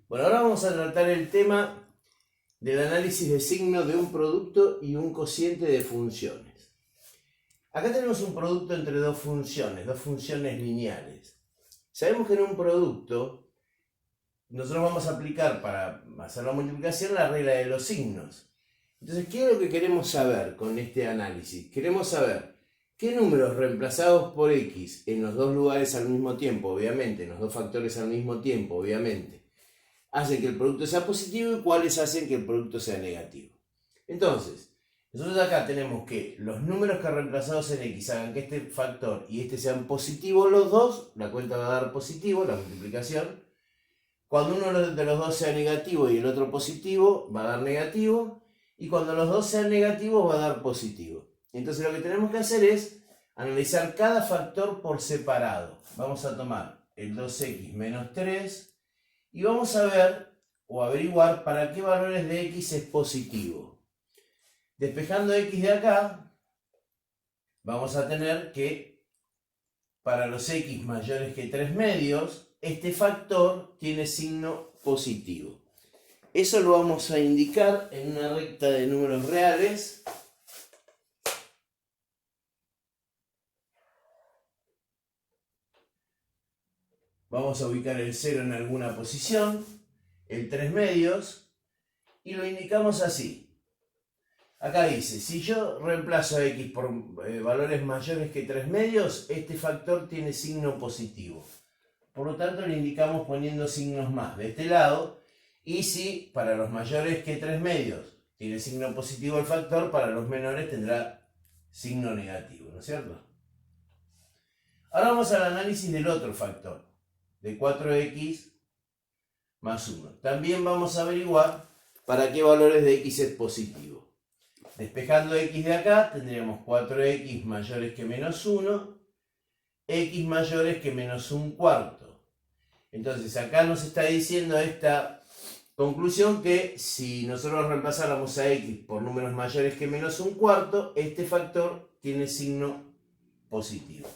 Bueno, ahora vamos a tratar el tema del análisis de signos de un producto y un cociente de funciones. Acá tenemos un producto entre dos funciones lineales. Sabemos que en un producto nosotros vamos a aplicar para hacer la multiplicación la regla de los signos. Entonces, ¿qué es lo que queremos saber con este análisis? Queremos saber qué números reemplazados por x en los dos lugares al mismo tiempo, obviamente, en los dos factores al mismo tiempo, obviamente, hacen que el producto sea positivo y cuáles hacen que el producto sea negativo. Entonces, nosotros acá tenemos que los números que reemplazados en x hagan que este factor y este sean positivos los dos, la cuenta va a dar positivo, la multiplicación. Cuando uno de los dos sea negativo y el otro positivo, va a dar negativo. Y cuando los dos sean negativos, va a dar positivo. Entonces lo que tenemos que hacer es analizar cada factor por separado. Vamos a tomar el 2x menos 3 y vamos a ver o averiguar para qué valores de x es positivo. Despejando x de acá, vamos a tener que para los x mayores que 3 medios, este factor tiene signo positivo. Eso lo vamos a indicar en una recta de números reales. Vamos a ubicar el 0 en alguna posición, el 3 medios, y lo indicamos así. Acá dice, si yo reemplazo a x por valores mayores que 3 medios, este factor tiene signo positivo. Por lo tanto, le indicamos poniendo signos más de este lado. Y si para los mayores que 3 medios tiene signo positivo el factor, para los menores tendrá signo negativo, ¿no es cierto? Ahora vamos al análisis del otro factor, de 4x más 1. También vamos a averiguar para qué valores de x es positivo. Despejando x de acá, tendríamos 4x mayores que menos 1, x mayores que menos 1/4. Entonces acá nos está diciendo esta conclusión que si nosotros reemplazáramos a x por números mayores que menos 1/4, este factor tiene signo positivo.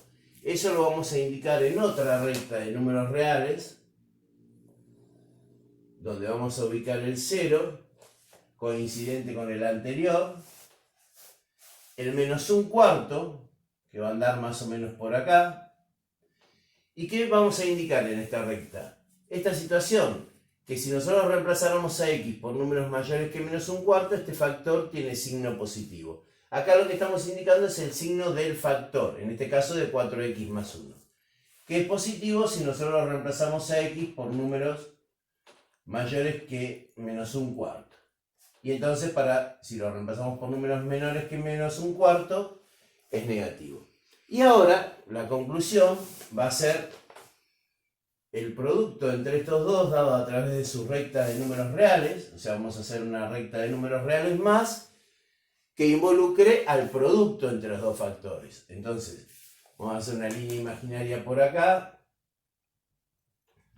Eso lo vamos a indicar en otra recta de números reales, donde vamos a ubicar el 0, coincidente con el anterior, el menos 1/4, que va a andar más o menos por acá. ¿Y qué vamos a indicar en esta recta? Esta situación, que si nosotros reemplazáramos a x por números mayores que menos 1/4, este factor tiene signo positivo. Acá lo que estamos indicando es el signo del factor, en este caso de 4x más 1, que es positivo si nosotros reemplazamos a x por números mayores que menos 1/4. Y entonces, si lo reemplazamos por números menores que menos 1/4, es negativo. Y ahora, la conclusión va a ser el producto entre estos dos dado a través de su recta de números reales, o sea, vamos a hacer una recta de números reales más que involucre al producto entre los dos factores. Entonces, vamos a hacer una línea imaginaria por acá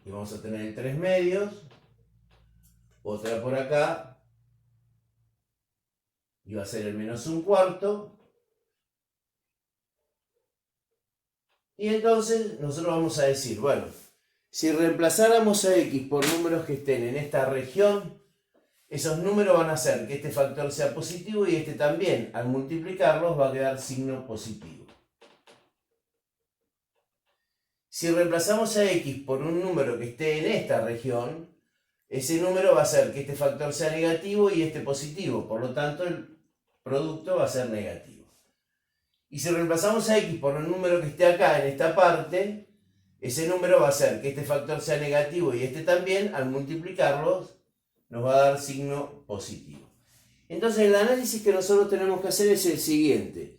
y vamos a tener el 3 medios, otra por acá y va a ser el menos 1/4. Y entonces nosotros vamos a decir, bueno, si reemplazáramos a x por números que estén en esta región, esos números van a hacer que este factor sea positivo y este también. Al multiplicarlos va a quedar signo positivo. Si reemplazamos a x por un número que esté en esta región, ese número va a hacer que este factor sea negativo y este positivo. Por lo tanto, el producto va a ser negativo. Y si reemplazamos a x por un número que esté acá en esta parte, ese número va a hacer que este factor sea negativo y este también. Al multiplicarlos nos va a dar signo positivo. Entonces el análisis que nosotros tenemos que hacer es el siguiente.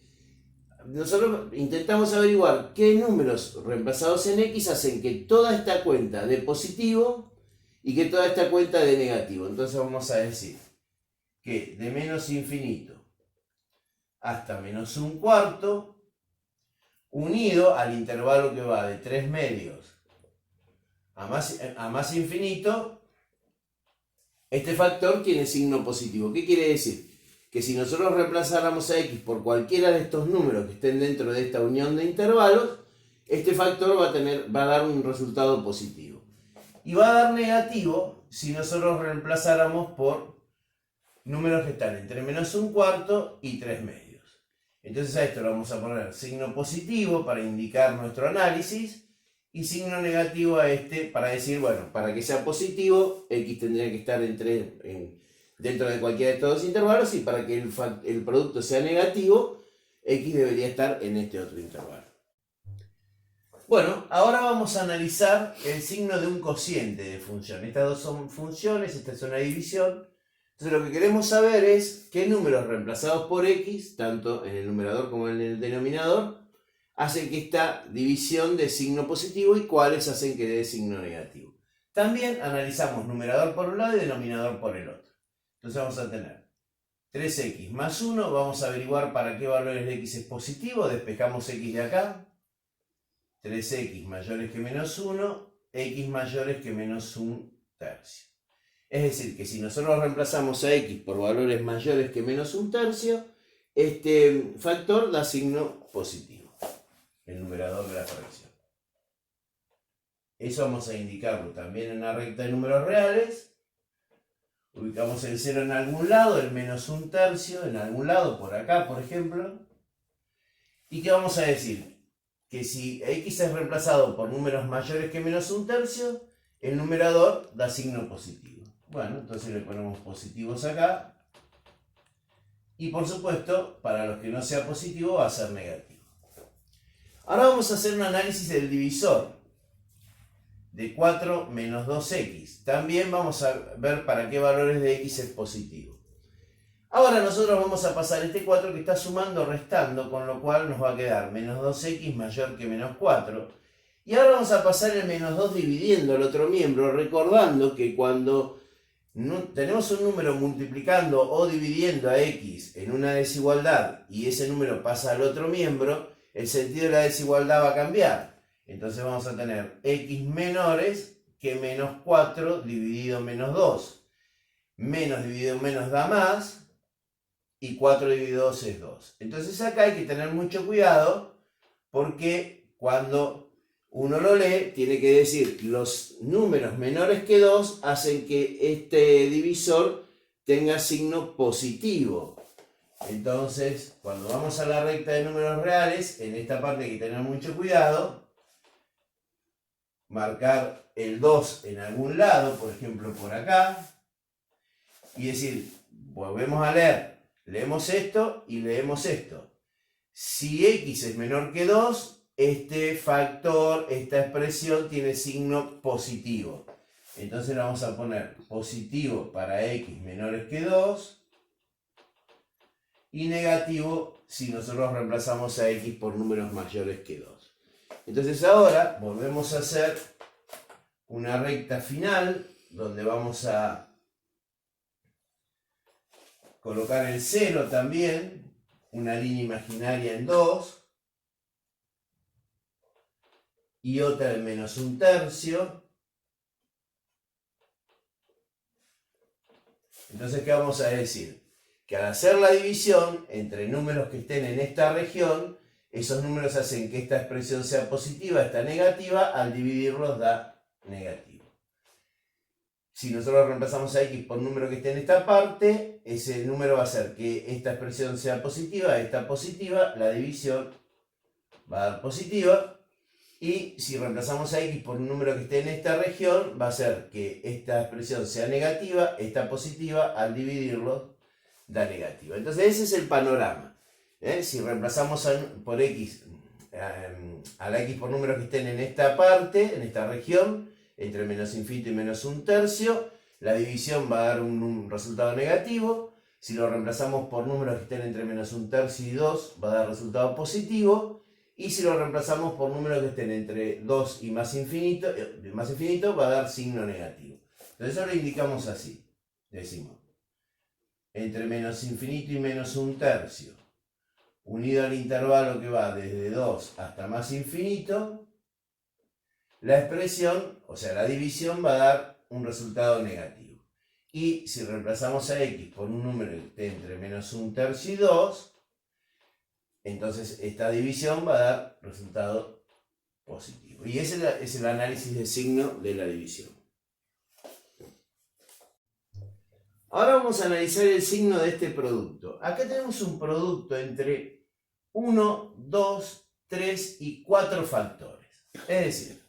Nosotros intentamos averiguar qué números reemplazados en x hacen que toda esta cuenta dé positivo y que toda esta cuenta dé negativo. Entonces vamos a decir que de menos infinito hasta menos 1/4, unido al intervalo que va de 3 medios a más infinito, este factor tiene signo positivo. ¿Qué quiere decir? Que si nosotros reemplazáramos a x por cualquiera de estos números que estén dentro de esta unión de intervalos, este factor va a dar un resultado positivo. Y va a dar negativo si nosotros reemplazáramos por números que están entre menos un cuarto y 3 medios. Entonces a esto le vamos a poner signo positivo para indicar nuestro análisis y signo negativo a este para decir, bueno, para que sea positivo, x tendría que estar dentro de cualquiera de estos dos intervalos, y para que el producto sea negativo, x debería estar en este otro intervalo. Bueno, ahora vamos a analizar el signo de un cociente de función. Estas dos son funciones, esta es una división. Entonces lo que queremos saber es qué números reemplazados por x, tanto en el numerador como en el denominador, hacen que esta división dé signo positivo y cuáles hacen que dé signo negativo. También analizamos numerador por un lado y denominador por el otro. Entonces vamos a tener 3x más 1, vamos a averiguar para qué valores de x es positivo, despejamos x de acá. 3x mayores que menos 1, x mayores que menos 1/3. Es decir, que si nosotros reemplazamos a x por valores mayores que menos 1/3, este factor da signo positivo, el numerador de la fracción. Eso vamos a indicarlo también en la recta de números reales. Ubicamos el 0 en algún lado, el menos 1/3 en algún lado, por acá, por ejemplo. ¿Y qué vamos a decir? Que si x es reemplazado por números mayores que menos 1/3, el numerador da signo positivo. Bueno, entonces le ponemos positivos acá. Y por supuesto, para los que no sea positivo, va a ser negativo. Ahora vamos a hacer un análisis del divisor de 4 menos 2x. También vamos a ver para qué valores de x es positivo. Ahora nosotros vamos a pasar este 4 que está sumando, restando, con lo cual nos va a quedar menos 2x mayor que menos 4. Y ahora vamos a pasar el menos 2 dividiendo el otro miembro, recordando que cuando tenemos un número multiplicando o dividiendo a x en una desigualdad y ese número pasa al otro miembro, el sentido de la desigualdad va a cambiar. Entonces vamos a tener x menores que menos 4 dividido menos 2. Menos dividido menos da más. Y 4 dividido 2 es 2. Entonces acá hay que tener mucho cuidado porque cuando uno lo lee tiene que decir los números menores que 2 hacen que este divisor tenga signo positivo. Entonces cuando vamos a la recta de números reales, en esta parte hay que tener mucho cuidado. Marcar el 2 en algún lado, por ejemplo por acá. Y decir, volvemos a leer. Leemos esto y leemos esto. Si x es menor que 2, este factor, esta expresión tiene signo positivo. Entonces le vamos a poner positivo para x menores que 2 y negativo si nosotros reemplazamos a x por números mayores que 2. Entonces ahora volvemos a hacer una recta final donde vamos a colocar el 0 también, una línea imaginaria en 2 y otra en menos 1/3. Entonces, ¿qué vamos a decir? Que al hacer la división entre números que estén en esta región, esos números hacen que esta expresión sea positiva, esta negativa, al dividirlos da negativo. Si nosotros reemplazamos a x por número que esté en esta parte, ese número va a hacer que esta expresión sea positiva, esta positiva, la división va a dar positiva. Y si reemplazamos a x por un número que esté en esta región, va a hacer que esta expresión sea negativa, esta positiva, al dividirlo da negativa. Entonces ese es el panorama. Si reemplazamos por x a la x por números que estén en esta parte, en esta región, entre menos infinito y menos 1/3, la división va a dar un resultado negativo. Si lo reemplazamos por números que estén entre menos 1/3 y 2, va a dar resultado positivo. Y si lo reemplazamos por números que estén entre 2 y más infinito, va a dar signo negativo. Entonces eso lo indicamos así. Decimos, entre menos infinito y menos 1/3, unido al intervalo que va desde 2 hasta más infinito, la expresión, o sea, la división va a dar un resultado negativo. Y si reemplazamos a x por un número que esté entre menos 1/3 y 2, entonces esta división va a dar resultado positivo. Y ese es el análisis de signo de la división. Ahora vamos a analizar el signo de este producto. Acá tenemos un producto entre 1, 2, 3 y 4 factores. Es decir,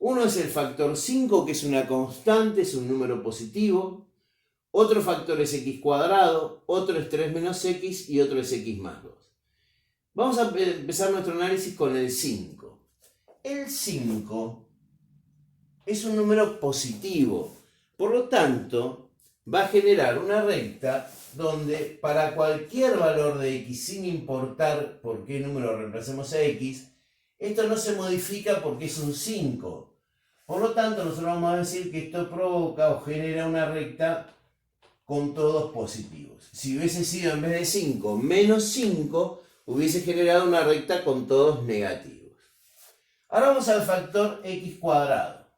uno es el factor 5, que es una constante, es un número positivo. Otro factor es x cuadrado, otro es 3 menos x y otro es x más 2. Vamos a empezar nuestro análisis con el 5. El 5 es un número positivo, por lo tanto va a generar una recta donde para cualquier valor de x, sin importar por qué número reemplacemos a x, esto no se modifica porque es un 5. Por lo tanto, nosotros vamos a decir que esto provoca o genera una recta con todos positivos. Si hubiese sido en vez de 5 menos 5, hubiese generado una recta con todos negativos. Ahora vamos al factor x cuadrado.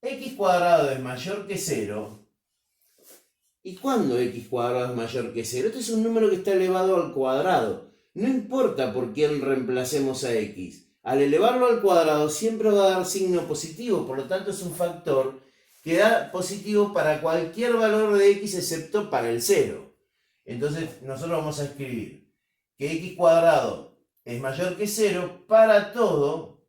X cuadrado es mayor que 0. ¿Y cuándo x cuadrado es mayor que 0? Este es un número que está elevado al cuadrado. No importa por quién reemplacemos a x. Al elevarlo al cuadrado siempre va a dar signo positivo, por lo tanto es un factor que da positivo para cualquier valor de x excepto para el 0. Entonces nosotros vamos a escribir que x cuadrado es mayor que 0 para todo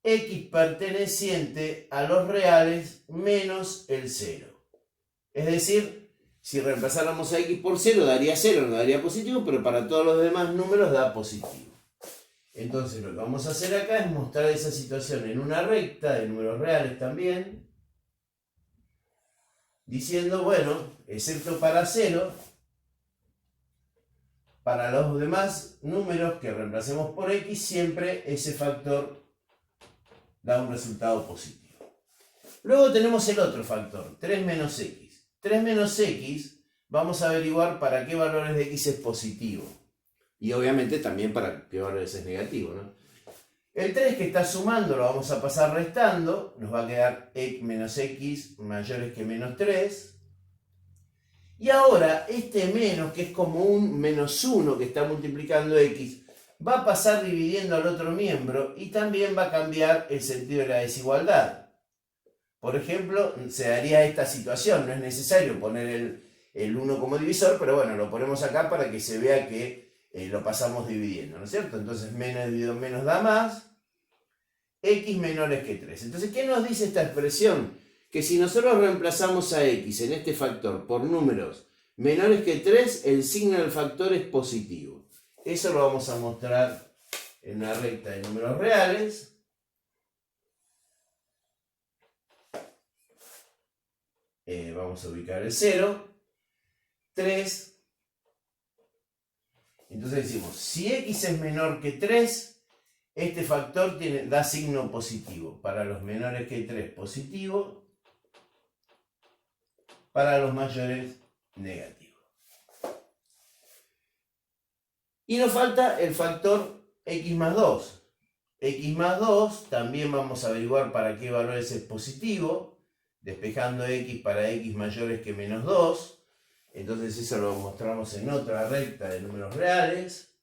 x perteneciente a los reales menos el 0. Es decir, si reemplazáramos a x por 0 daría 0, no daría positivo, pero para todos los demás números da positivo. Entonces lo que vamos a hacer acá es mostrar esa situación en una recta de números reales también, diciendo, bueno, excepto para 0, para los demás números que reemplacemos por x, siempre ese factor da un resultado positivo. Luego tenemos el otro factor, 3 menos x. 3 menos x, vamos a averiguar para qué valores de x es positivo. Y obviamente también para qué valores es negativo, ¿no? El 3 que está sumando lo vamos a pasar restando, nos va a quedar menos x mayores que menos 3. Y ahora este menos, que es como un menos 1 que está multiplicando x, va a pasar dividiendo al otro miembro y también va a cambiar el sentido de la desigualdad. Por ejemplo, se daría esta situación, no es necesario poner el 1 como divisor, pero bueno, lo ponemos acá para que se vea que lo pasamos dividiendo, ¿no es cierto? Entonces menos dividido en menos da más, x menores que 3. Entonces, ¿qué nos dice esta expresión? Que si nosotros reemplazamos a x en este factor por números menores que 3, el signo del factor es positivo. Eso lo vamos a mostrar en una recta de números reales. Vamos a ubicar el 0, 3. Entonces decimos, si x es menor que 3, este factor da signo positivo. Para los menores que 3, positivo. Para los mayores, negativo. Y nos falta el factor x más 2. X más 2 también vamos a averiguar para qué valores es positivo, despejando x para x mayores que menos 2. Entonces eso lo mostramos en otra recta de números reales.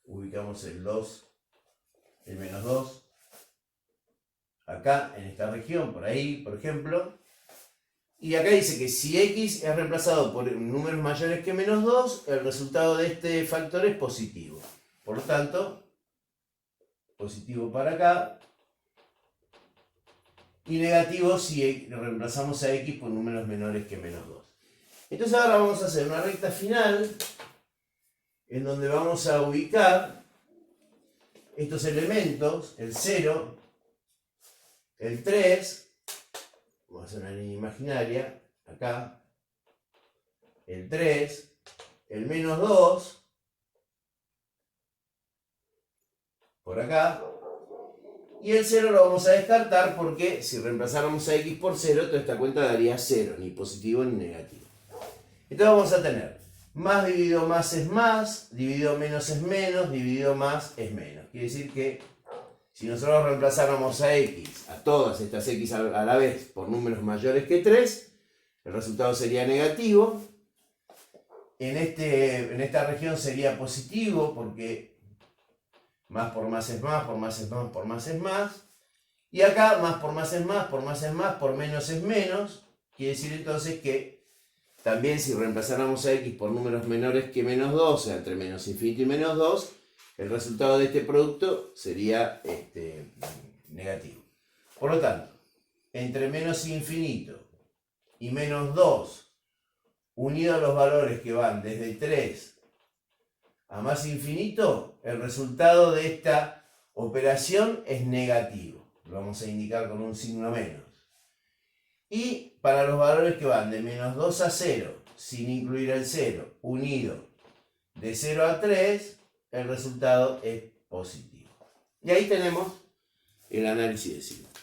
Ubicamos el 2, el menos 2. Acá, en esta región, por ahí, por ejemplo. Y acá dice que si x es reemplazado por números mayores que menos 2, el resultado de este factor es positivo. Por lo tanto, positivo para acá. Y negativo si reemplazamos a x por números menores que menos 2. Entonces ahora vamos a hacer una recta final en donde vamos a ubicar estos elementos, el 0, el 3, vamos a hacer una línea imaginaria, acá, el 3, el menos 2, por acá, y el 0 lo vamos a descartar porque si reemplazáramos a x por 0, toda esta cuenta daría 0, ni positivo ni negativo. Entonces vamos a tener más dividido más es más, dividido menos es menos, dividido más es menos. Quiere decir que si nosotros reemplazáramos a x, a todas estas x a la vez, por números mayores que 3, el resultado sería negativo. En esta región sería positivo porque más por más es más, por más es más, por más es más. Y acá más por más es más, por más es más, por menos es menos. Quiere decir entonces que también si reemplazáramos a x por números menores que menos 2, o sea, entre menos infinito y menos 2, el resultado de este producto sería negativo. Por lo tanto, entre menos infinito y menos 2, unido a los valores que van desde 3 a más infinito, el resultado de esta operación es negativo. Lo vamos a indicar con un signo menos. Y para los valores que van de menos 2 a 0, sin incluir el 0, unido de 0 a 3, el resultado es positivo. Y ahí tenemos el análisis de signos.